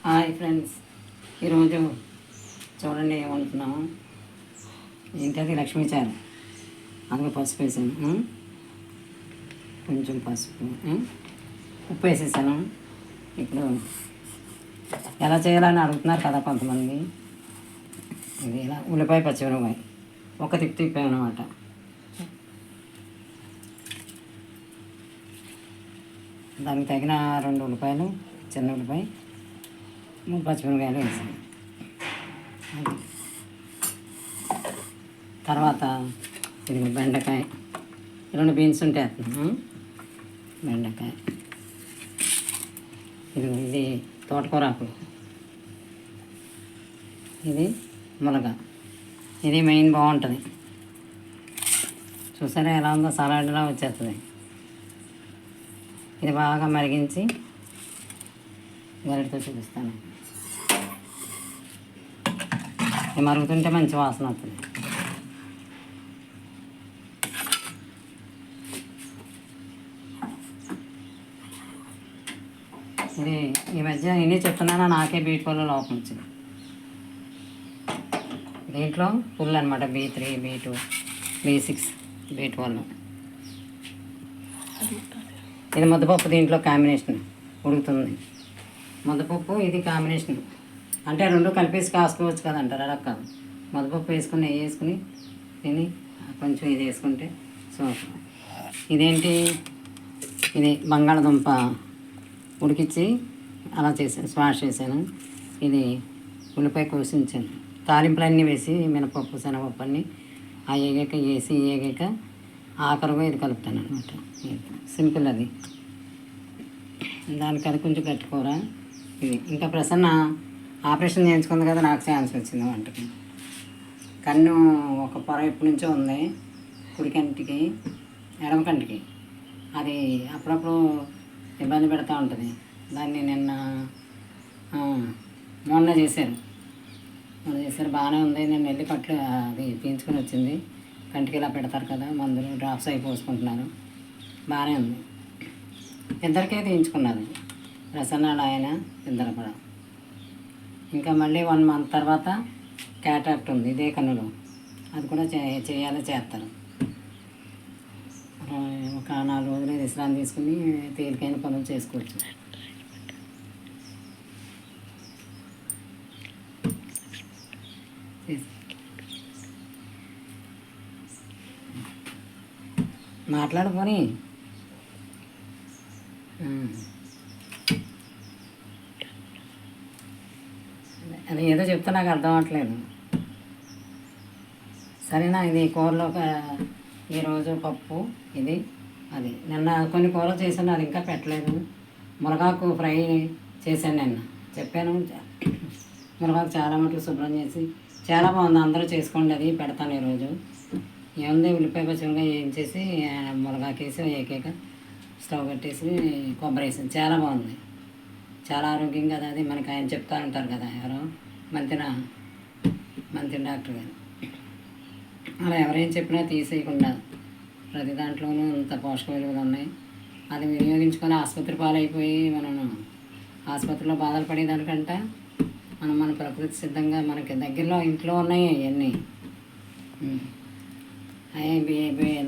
Hi friends, ఈరోజు చూడండి ఏమంటున్నాము. ఏంటది? లక్ష్మీ చారు. అందులో పసుపు వేసాను, కొంచెం పసుపు, ఉప్పు వేసేసాను. ఇప్పుడు ఎలా చేయాలని అడుగుతున్నారు కదా కొంతమంది. ఇది ఇలా ఉల్లిపాయ పచ్చిమిరపకాయ ఒక తిప్పాను అనమాట. దానికి తగిన 2 ఉల్లిపాయలు, చిన్న ఉల్లిపాయ, 3 పచ్చిమిరపకాయలు వేసాను. తర్వాత ఇది బెండకాయ, 2 బీన్స్ ఉంటే వేస్తున్నాను. బెండకాయ, ఇది తోటకూర ఆకులు, ఇది ములగ. ఇది మెయిన్ బాగుంటుంది. చూసారా ఎలా ఉందో, సలాడ్లా వచ్చేస్తుంది. ఇది బాగా మరిగించి గరిటతో చూపిస్తాను. ఇది మరుగుతుంటే మంచి వాసన వస్తుంది. ఇది ఈ మధ్య నేనే చెప్తున్నాను, నాకే B12 లోపం వచ్చింది. దీంట్లో ఫుల్ అనమాట, B3, B2, B6, B12. ఇది ముద్దపప్పు, దీంట్లో కాంబినేషన్ ఉడుకుతుంది. ముద్దపప్పు ఇది కాంబినేషన్ అంటే 2 కలిపేసి కాసుకోవచ్చు కదంటారు, అలా కాదు. ముద్దపప్పు వేసుకుని నెయ్యి వేసుకుని తిని కొంచెం ఇది వేసుకుంటే సూపర్. ఇదేంటి, ఇది బంగాళదుంప ఉడికించి అలా చేశాను, స్మాష్ చేశాను. ఇది ఉల్లిపాయ కోసించాను, తాలింపులన్నీ వేసి మినపప్పు, శనగపప్పు అన్నీ ఆ ఏగాక ఆఖరుగా ఇది కలుపుతాను అనమాట. సింపుల్ అది. దానికి అది కొంచెం గట్టికూర. ఇది ఇంకా ప్రసన్న ఆపరేషన్ చేయించుకుంది కదా, నాకు ఛాన్స్ వచ్చింది వంటకి. కన్ను ఒక పొర ఎప్పటి నుంచో ఉంది, కుడి కంటికి, ఎడమ కంటికి. అది అప్పుడప్పుడు ఇబ్బంది పెడతా ఉంటుంది. దాన్ని నిన్న మొన్న చేశారు, బాగానే ఉంది. నేను వెళ్ళి కట్లు అది పీల్చుకొని వచ్చింది. కంటికి ఇలా పెడతారు కదా మందులు, డ్రాప్స్ అయి పోసుకుంటున్నారు. బాగానే ఉంది. ఇద్దరికే తీయించుకున్నారు, ప్రసన్న ఆయన ఇద్దరు కూడా. ఇంకా మళ్ళీ 1 మంత్ తర్వాత క్యాటాక్ట్ ఉంది ఇదే కన్నులో, అది కూడా చేస్తారు. ఒక 4 రోజులు విశ్రాంతి తీసుకుని తేలికైన పనులు చేసుకోవచ్చు. మాట్లాడుకొని అది ఏదో చెప్తే నాకు అర్థం అవ్వట్లేదు. సరేనా? ఇది కూరలో ఈరోజు పప్పు, ఇది అది. నిన్న కొన్ని కూరలు చేశాను, అది ఇంకా పెట్టలేదు. మునగాకు ఫ్రై చేశాను నిన్న, చెప్పాను. మునగాకు చాలా మటుకు శుభ్రం చేసి చాలా బాగుంది. అందరూ చేసుకోండి, అది పెడతాను ఈరోజు. ఏముంది, ఉల్లిపాయ పచ్చిమిరపకాయ వేయించేసి మునగాకేసి ఏకేక స్టవ్ కట్టేసి కొబ్బరి వేసాను. చాలా బాగుంది, చాలా ఆరోగ్యం కదా అది. మనకి ఆయన చెప్తా ఉంటారు కదా, ఎవరో మంత్రి డాక్టర్ గారు. అలా ఎవరేం చెప్పినా తీసేయకుండా, ప్రతి దాంట్లోనూ అంత పోషక విలువలు ఉన్నాయి. అది వినియోగించుకొని ఆసుపత్రి పాలైపోయి మనం ఆసుపత్రిలో బాధలు పడేదానికంటే మన ప్రకృతి సిద్ధంగా మనకి దగ్గరలో ఇంట్లో ఉన్నాయి అవన్నీ.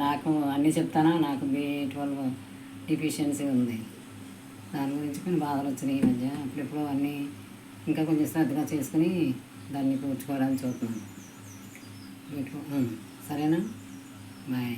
నాకు అన్నీ చెప్తానా, నాకు B12 డిఫిషియన్సీ ఉంది. దాని గురించి కొన్ని బాధలు వచ్చినాయి ఈ మధ్య. అప్పుడెప్పుడు అన్నీ ఇంకా కొంచెం శ్రద్ధగా చేసుకుని దాన్ని పూడ్చుకోవడానికి చూస్తున్నాను. సరేనా? బాయ్.